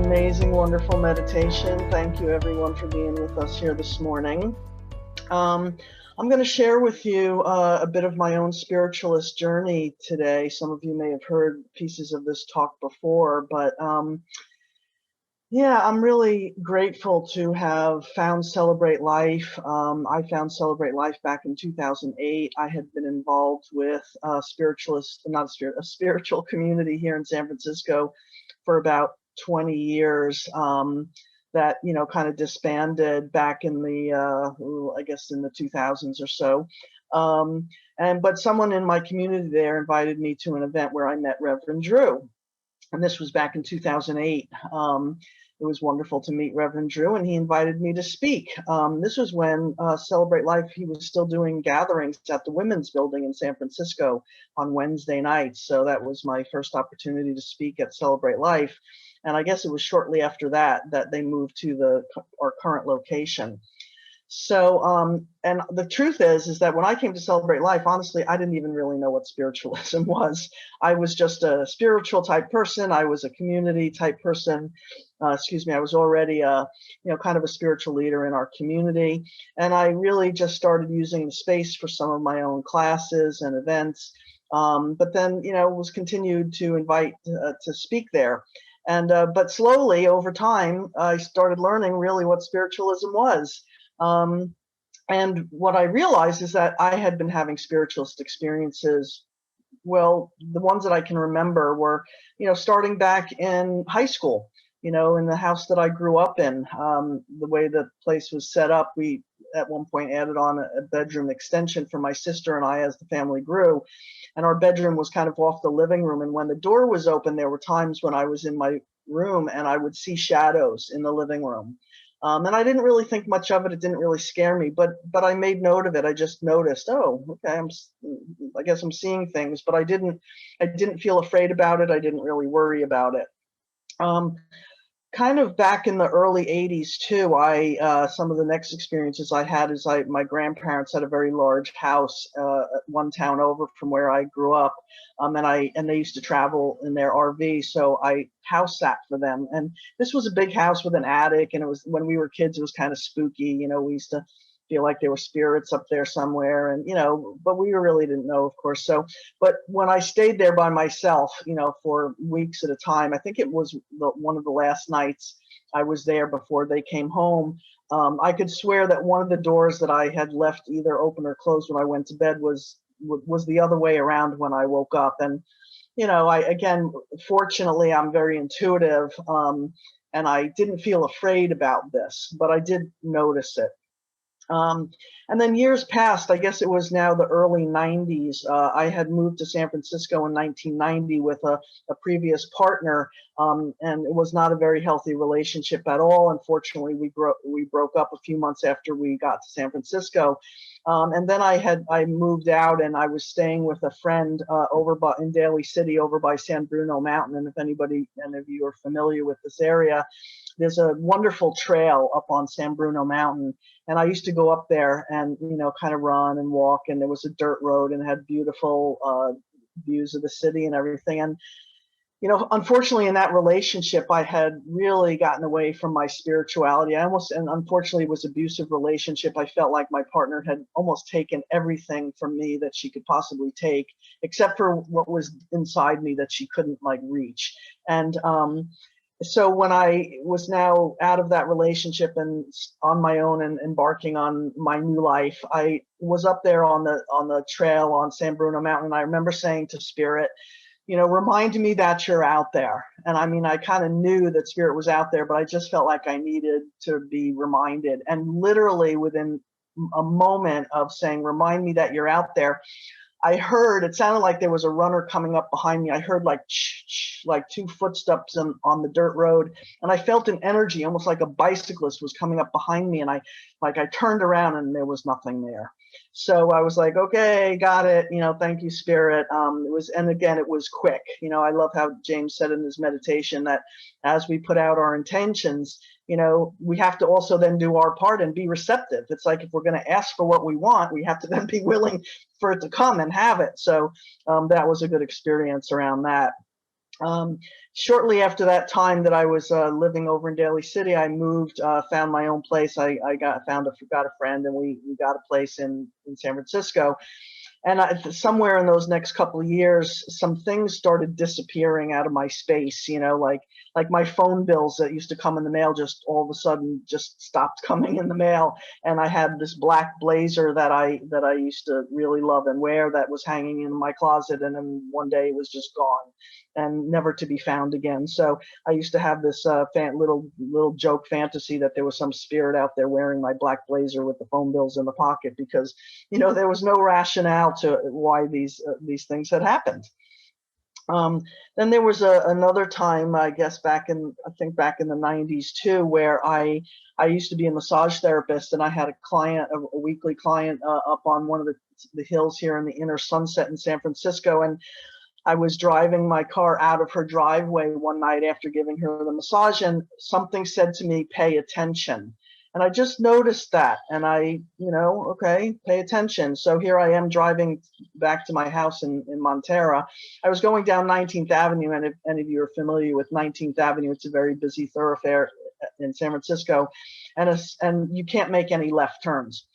amazing, wonderful meditation. Thank you, everyone, for being with us here this morning. I'm going to share with you a bit of my own spiritualist journey today. Some of you may have heard pieces of this talk before, but yeah, I'm really grateful to have found Celebrate Life. I found Celebrate Life back in 2008. I had been involved with a spiritual community here in San Francisco for about 20 years. That kind of disbanded back in the I guess in the 2000s or so. But someone in my community there invited me to an event where I met Reverend Drew, and this was back in 2008. It was wonderful to meet Reverend Drew, and he invited me to speak. This was when Celebrate Life, he was still doing gatherings at the Women's Building in San Francisco on Wednesday nights. So that was my first opportunity to speak at Celebrate Life. And I guess it was shortly after that they moved to our current location. So, and the truth is that when I came to Celebrate Life, honestly, I didn't even really know what spiritualism was. I was just a spiritual type person. I was a community type person. I was already kind of a spiritual leader in our community. And I really just started using the space for some of my own classes and events. But then, was continued to invite to speak there. And but slowly over time, I started learning really what spiritualism was. And what I realized is that I had been having spiritualist experiences. Well, the ones that I can remember were, starting back in high school, in the house that I grew up in. The way the place was set up, we at one point added on a bedroom extension for my sister and I as the family grew. And our bedroom was kind of off the living room. And when the door was open, there were times when I was in my room and I would see shadows in the living room. And I didn't really think much of it. It didn't really scare me, but I made note of it. I just noticed, oh, okay, I guess I'm seeing things, but I didn't feel afraid about it. I didn't really worry about it. Kind of back in the early 80s too, some of the next experiences I had is my grandparents had a very large house one town over from where I grew up, and they used to travel in their RV, so I house sat for them. And this was a big house with an attic, and it was, when we were kids, it was kind of spooky. We used to feel like there were spirits up there somewhere, and but we really didn't know, of course. So, but when I stayed there by myself, for weeks at a time, I think it was one of the last nights I was there before they came home. I could swear that one of the doors that I had left either open or closed when I went to bed was the other way around when I woke up. And fortunately, I'm very intuitive, and I didn't feel afraid about this, but I did notice it. And then years passed. I guess it was now the early 90s. I had moved to San Francisco in 1990 with a previous partner, and it was not a very healthy relationship at all. Unfortunately, we broke up a few months after we got to San Francisco. And then I moved out, and I was staying with a friend in Daly City over by San Bruno Mountain. And if any of you are familiar with this area, there's a wonderful trail up on San Bruno Mountain. And I used to go up there and, kind of run and walk. And there was a dirt road and had beautiful views of the city and everything. And, unfortunately, in that relationship, I had really gotten away from my spirituality. And unfortunately, it was an abusive relationship. I felt like my partner had almost taken everything from me that she could possibly take, except for what was inside me that she couldn't reach. And, so when I was now out of that relationship and on my own and embarking on my new life, I was up there on the trail on San Bruno Mountain. I remember saying to Spirit, remind me that you're out there. And I kind of knew that Spirit was out there, but I just felt like I needed to be reminded. And literally within a moment of saying, remind me that you're out there, it sounded like there was a runner coming up behind me. I heard like two footsteps on the dirt road. And I felt an energy, almost like a bicyclist was coming up behind me. And I turned around and there was nothing there. So I was like, okay, got it. Thank you, Spirit. And again, it was quick. I love how James said in his meditation that as we put out our intentions, we have to also then do our part and be receptive. It's like, if we're going to ask for what we want, we have to then be willing for it to come and have it. So that was a good experience around that. Um, Shortly after that time that I was living over in Daly City, I moved, found my own place. I got a friend, and we got a place in San Francisco. And somewhere in those next couple of years, some things started disappearing out of my space. Like my phone bills that used to come in the mail just all of a sudden just stopped coming in the mail. And I had this black blazer that I used to really love and wear that was hanging in my closet, and then one day it was just gone and never to be found again. So I used to have this little joke fantasy that there was some spirit out there wearing my black blazer with the phone bills in the pocket, because there was no rationale to why these things had happened. Um, then there was another time, I guess back in the 90s too, where I used to be a massage therapist, and I had a weekly client up on one of the hills here in the inner Sunset in San Francisco. And I was driving my car out of her driveway one night after giving her the massage, and something said to me, "Pay attention." And I just noticed that, and okay, pay attention. So here I am driving back to my house in Montera. I was going down 19th Avenue, and if any of you are familiar with 19th Avenue, it's a very busy thoroughfare in San Francisco, and you can't make any left turns.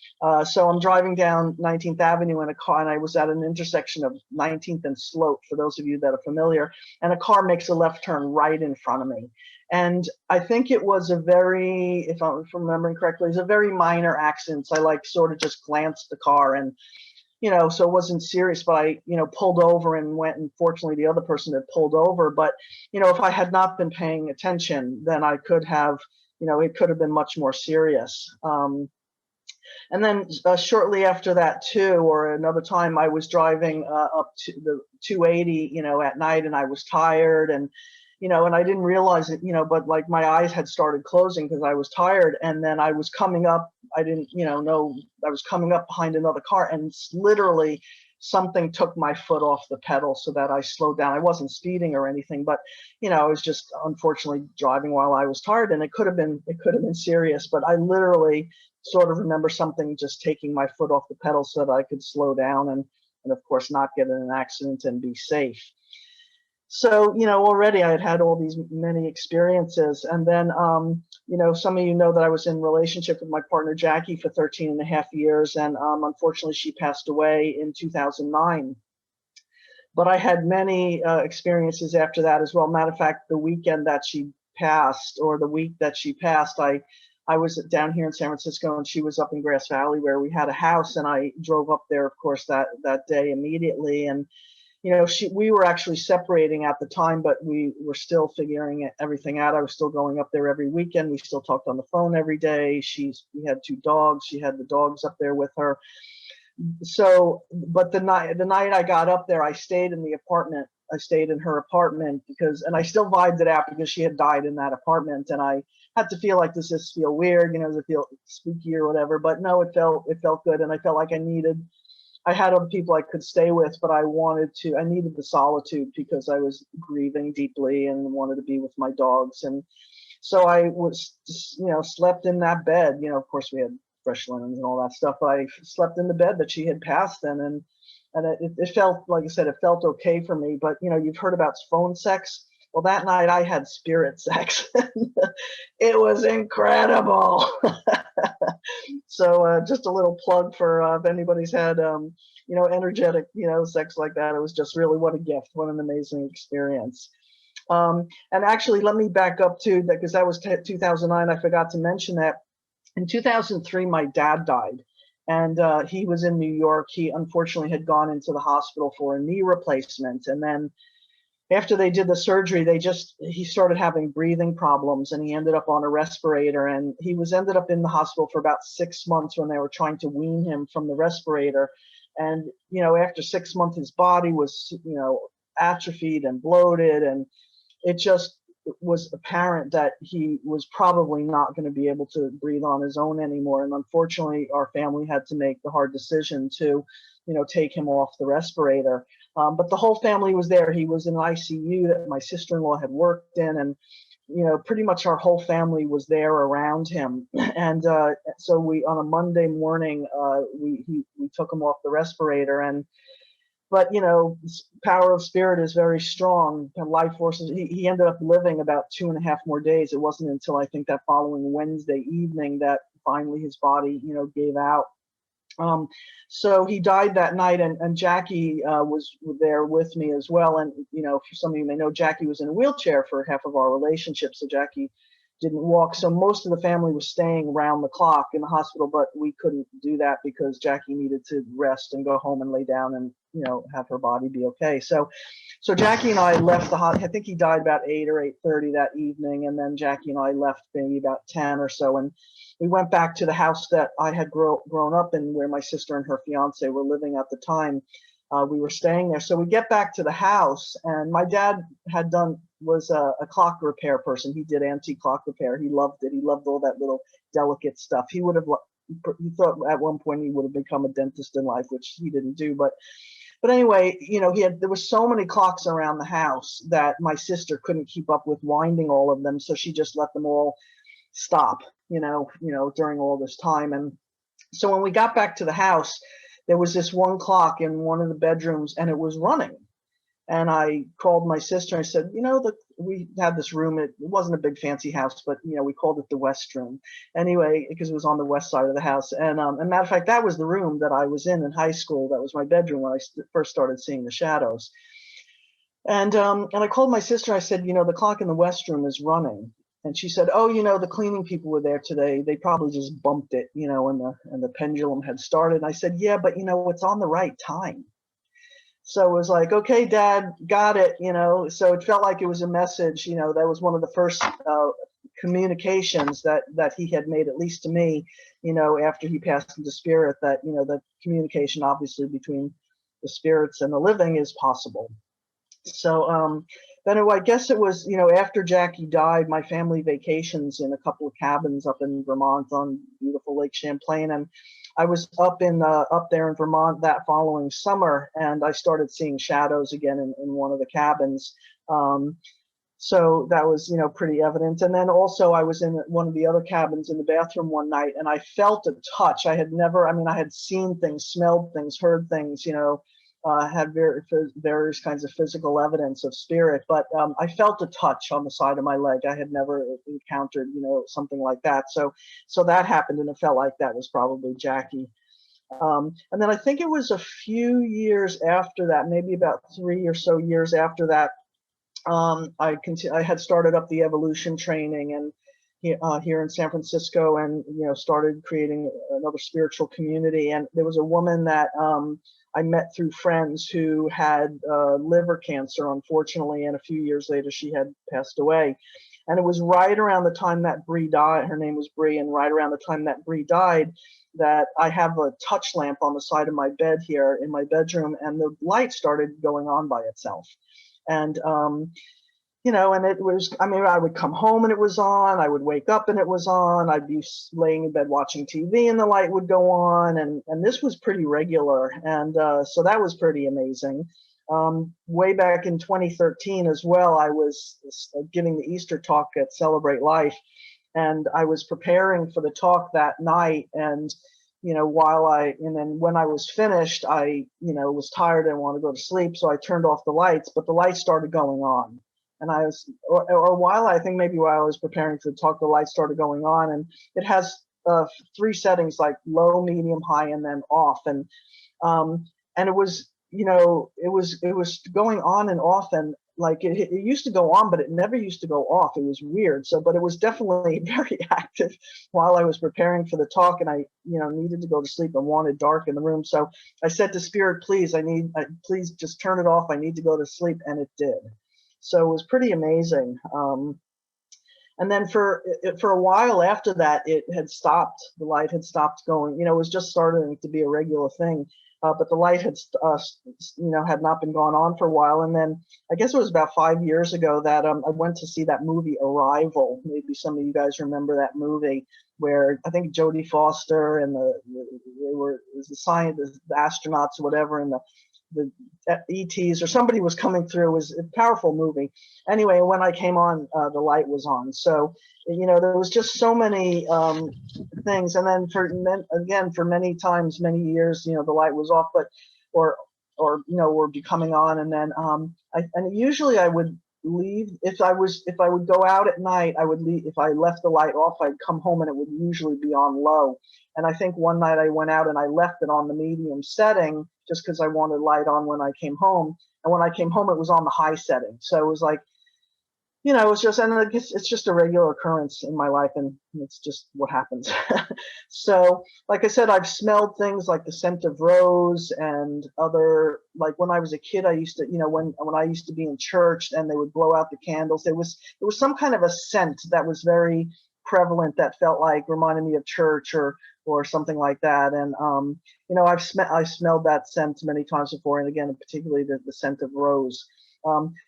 So I'm driving down 19th Avenue in a car, and I was at an intersection of 19th and Sloat, for those of you that are familiar, and a car makes a left turn right in front of me. And I think it was if I'm remembering correctly, it was a very minor accident. So I sort of just glanced the car, and so it wasn't serious, but I pulled over and went, and fortunately the other person had pulled over. But if I had not been paying attention, then I could have, it could have been much more serious. And then shortly after that too, or another time, I was driving up to the 280, at night, and I was tired, and I didn't realize it, but like my eyes had started closing because I was tired. And then I was coming up, I didn't, know I was coming up behind another car, and literally something took my foot off the pedal so that I slowed down. I wasn't speeding or anything, but I was just unfortunately driving while I was tired, and it could have been serious. But I literally sort of remember something just taking my foot off the pedal so that I could slow down, and of course not get in an accident and be safe. So, already I had had all these many experiences. And then, some of you know that I was in a relationship with my partner, Jackie, for 13 and a half years. And unfortunately, she passed away in 2009. But I had many experiences after that as well. Matter of fact, the weekend that she passed, or the week that she passed, I was down here in San Francisco, and she was up in Grass Valley where we had a house. And I drove up there, of course, that day immediately. And we were actually separating at the time, but we were still figuring everything out. I was still going up there every weekend. We still talked on the phone every day. We had 2 dogs. She had the dogs up there with her. So, but the night I got up there, I stayed in the apartment. I stayed in her apartment and I still vibed it out because she had died in that apartment. And I had to feel like, does this feel weird? Does it feel spooky or whatever? But no, it felt good. And I felt like I had other people I could stay with, but I needed the solitude because I was grieving deeply and wanted to be with my dogs. And so I was, slept in that bed. Of course we had fresh linens and all that stuff, but I slept in the bed that she had passed in. And it felt, like I said, it felt okay for me. But, you've heard about phone sex. Well, that night I had spirit sex. It was incredible. So just a little plug for if anybody's had, energetic, sex like that. It was just really, what a gift, what an amazing experience. And actually, let me back up to that, because that was 2009. I forgot to mention that in 2003, my dad died. And he was in New York. He unfortunately had gone into the hospital for a knee replacement. And then after they did the surgery, he started having breathing problems, and he ended up on a respirator. And he ended up in the hospital for about 6 months when they were trying to wean him from the respirator. And, after 6 months, his body was, atrophied and bloated. And it just was apparent that he was probably not going to be able to breathe on his own anymore. And unfortunately, our family had to make the hard decision to, take him off the respirator. But the whole family was there. He was in ICU that my sister-in-law had worked in, and pretty much our whole family was there around him. And so on a Monday morning, we took him off the respirator, and but power of spirit is very strong. And life forces. He ended up living about 2.5 more days. It wasn't until I think that following Wednesday evening that finally his body, gave out. So he died that night, and Jackie was there with me as well. And for some of you may know, Jackie was in a wheelchair for half of our relationship, so Jackie didn't walk. So most of the family was staying around the clock in the hospital, but we couldn't do that because Jackie needed to rest and go home and lay down and have her body be okay. So Jackie and I left the hospital. I think he died about 8 or 8:30 that evening, and then Jackie and I left maybe about 10 or so, and we went back to the house that I had grown up in, where my sister and her fiance were living at the time. We were staying there. So we get back to the house, and my dad was a clock repair person. He did antique clock repair. He loved it. He loved all that little delicate stuff. He thought at one point he would have become a dentist in life, which he didn't do. But anyway, there were so many clocks around the house that my sister couldn't keep up with winding all of them. So she just let them all stop, during all this time. And so when we got back to the house, there was this one clock in one of the bedrooms, and it was running. And I called my sister. I said, we had this room. It wasn't a big fancy house, but we called it the West Room anyway, because it was on the west side of the house. And matter of fact, that was the room that I was in high school. That was my bedroom when I first started seeing the shadows. And I called my sister. I said, the clock in the West Room is running. And she said, oh, the cleaning people were there today. They probably just bumped it, and the pendulum had started. And I said, yeah, but it's on the right time. So it was like, okay, Dad, got it, So it felt like it was a message, that was one of the first communications that he had made, at least to me, after he passed into spirit, that, the communication obviously between the spirits and the living is possible. So then I guess it was, after Jackie died, my family vacations in a couple of cabins up in Vermont on beautiful Lake Champlain. And I was up there in Vermont that following summer, and I started seeing shadows again in one of the cabins. So that was, pretty evident. And then also I was in one of the other cabins in the bathroom one night, and I felt a touch. I had seen things, smelled things, heard things, had various kinds of physical evidence of spirit, but I felt a touch on the side of my leg. I had never encountered, something like that. So that happened, and it felt like that was probably Jackie. And then I think it was a few years after that, maybe about 3 or so years after that, I had started up the evolution training and here in San Francisco, and started creating another spiritual community. And there was a woman that I met through friends who had liver cancer, unfortunately, and a few years later she had passed away. And it was right around the time that Bree died. Her name was Bree, and right around the time that Bree died, that I have a touch lamp on the side of my bed here in my bedroom, and the light started going on by itself. And and it was, I would come home and it was on, I would wake up and it was on, I'd be laying in bed watching TV and the light would go on, and this was pretty regular. And so that was pretty amazing. Way back in 2013 as well, I was giving the Easter talk at Celebrate Life, and I was preparing for the talk that night, and then when I was finished, I was tired and wanted to go to sleep, so I turned off the lights, but the lights started going on. And I was, maybe while I was preparing for the talk, the lights started going on, and it has 3 settings, like low, medium, high, and then off. And it was, it was going on and off, and like it used to go on, but it never used to go off. It was weird. So, but it was definitely very active while I was preparing for the talk, and I, needed to go to sleep and wanted dark in the room. So I said to Spirit, please just turn it off. I need to go to sleep, and it did. So it was pretty amazing. And then for a while after that, it had stopped. The light had stopped going. It was just starting to be a regular thing. But the light had, had not been going on for a while. And then I guess it was about 5 years ago that I went to see that movie Arrival. Maybe some of you guys remember that movie, where I think Jodie Foster and it was the scientists, the astronauts, or whatever, and the ETs or somebody was coming through. It was a powerful movie. Anyway, when I came on, the light was on. So, there was just so many things. And then for many times, many years, the light was off, or or were becoming on. And then and usually I would leave if I would go out at night. I would leave if I left the light off. I'd come home and it would usually be on low. And I think one night I went out and I left it on the medium setting just because I wanted light on when I came home. And when I came home, it was on the high setting. So it was like, it's just, and I guess it's just a regular occurrence in my life, and it's just what happens. So, like I said, I've smelled things like the scent of rose and other, like when I was a kid, I used to, when I used to be in church and they would blow out the candles, there was some kind of a scent that was very prevalent that felt like reminded me of church or something like that. And I smelled that scent many times before, and again, particularly the scent of rose.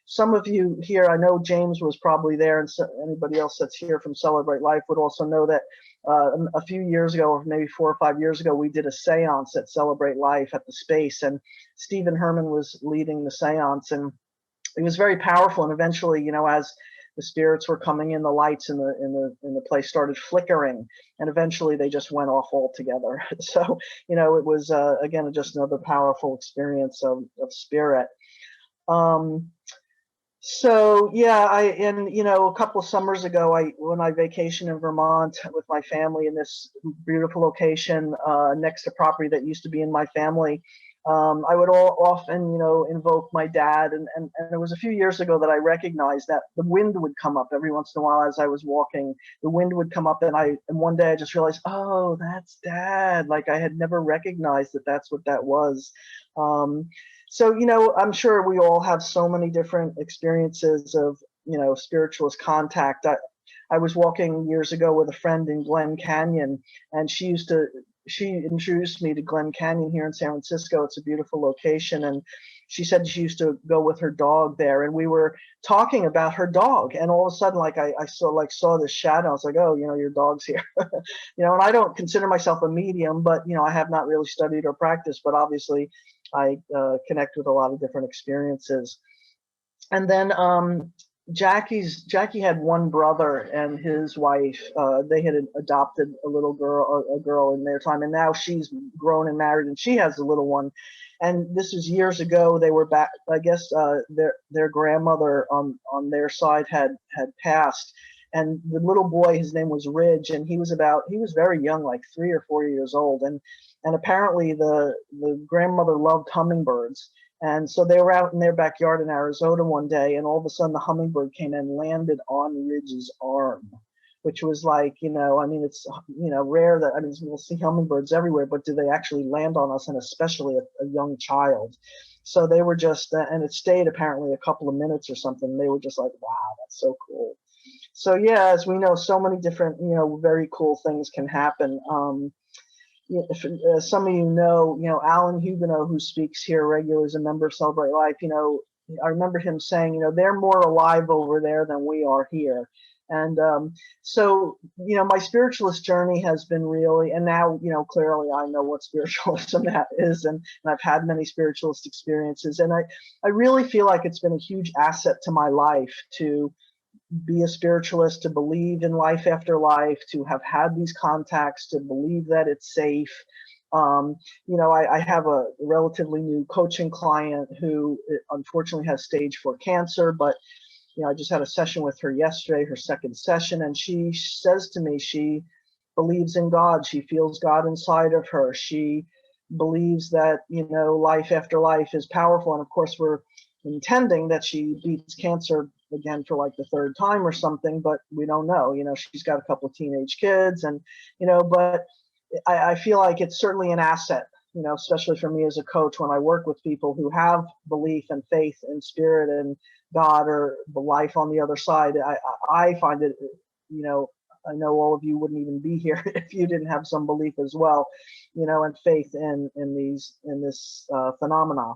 Some of you here, I know James was probably there, and so anybody else that's here from Celebrate Life would also know that a few years ago, or maybe 4 or 5 years ago, we did a seance at Celebrate Life at the space, and Stephen Herman was leading the seance, and it was very powerful. And eventually, as the spirits were coming in, the lights in the place started flickering, and eventually they just went off altogether. So, it was again just another powerful experience of spirit. So yeah, a couple of summers ago, when I vacationed in Vermont with my family in this beautiful location next to property that used to be in my family, I would often, invoke my dad, and it was a few years ago that I recognized that the wind would come up every once in a while as I was walking. The wind would come up, and one day I just realized, oh, that's Dad. Like I had never recognized that that's what that was. So, I'm sure we all have so many different experiences of, spiritualist contact. I was walking years ago with a friend in Glen Canyon, and she introduced me to Glen Canyon here in San Francisco. It's a beautiful location. And she said she used to go with her dog there, and we were talking about her dog. And all of a sudden, I saw this shadow. I was like, oh, your dog's here. And I don't consider myself a medium, but, I have not really studied or practiced, but obviously I connect with a lot of different experiences. And then Jackie had one brother and his wife. They had adopted a girl in their time, and now she's grown and married, and she has a little one. And this was years ago. They were back. I guess their grandmother on their side had passed, and the little boy, his name was Ridge, and he was very young, like 3 or 4 years old, and apparently the grandmother loved hummingbirds. And so they were out in their backyard in Arizona one day, and all of a sudden the hummingbird came and landed on Ridge's arm, which was like, it's, rare that, we'll see hummingbirds everywhere, but do they actually land on us, and especially a young child? So they were just, and it stayed apparently a couple of minutes or something. They were just like, wow, that's so cool. So yeah, as we know, so many different, very cool things can happen. If some of you know, Alan Huguenot, who speaks here regularly as a member of Celebrate Life, I remember him saying, they're more alive over there than we are here. And so, my spiritualist journey has been really, and now, clearly I know what spiritualism that is, and I've had many spiritualist experiences. And I really feel like it's been a huge asset to my life to be a spiritualist, to believe in life after life, to have had these contacts, to believe that it's safe. I have a relatively new coaching client who unfortunately has stage 4 cancer, but I just had a session with her yesterday, her second session, and she says to me she believes in God. She feels God inside of her. She believes that, life after life is powerful. And of course, we're intending that she beats cancer again for like the 3rd time or something, but we don't know. She's got a couple of teenage kids, and but I feel like it's certainly an asset, especially for me as a coach, when I work with people who have belief and faith in spirit and God or the life on the other side. I find it, I know all of you wouldn't even be here if you didn't have some belief as well, and faith in this phenomena.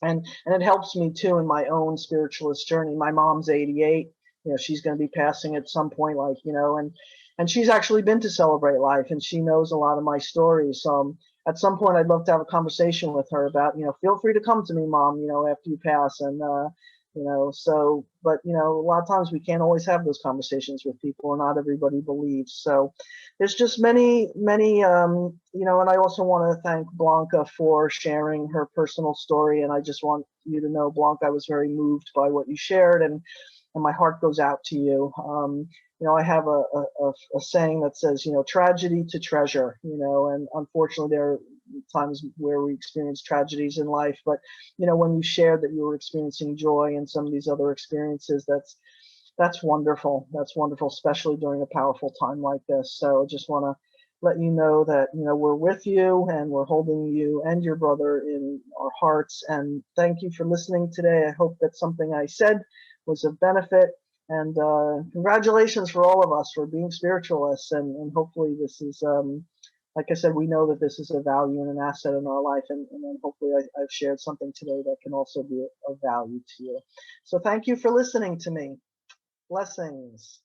And it helps me too in my own spiritualist journey. My mom's 88. She's going to be passing at some point, and she's actually been to Celebrate Life, and she knows a lot of my stories. So at some point, I'd love to have a conversation with her about, feel free to come to me, Mom, after you pass, and So, but a lot of times we can't always have those conversations with people, and not everybody believes. So there's just many, and I also want to thank Blanca for sharing her personal story. And I just want you to know, Blanca, I was very moved by what you shared, and my heart goes out to you. I have a saying that says, tragedy to treasure, and unfortunately there are times where we experience tragedies in life, but when you shared that you were experiencing joy and some of these other experiences, that's wonderful. That's wonderful, especially during a powerful time like this. So I just want to let you know that, we're with you, and we're holding you and your brother in our hearts. And thank you for listening today. I hope that something I said was of benefit. And congratulations for all of us for being spiritualists. And hopefully this is, like I said, we know that this is a value and an asset in our life. And then hopefully I've shared something today that can also be of value to you. So thank you for listening to me. Blessings.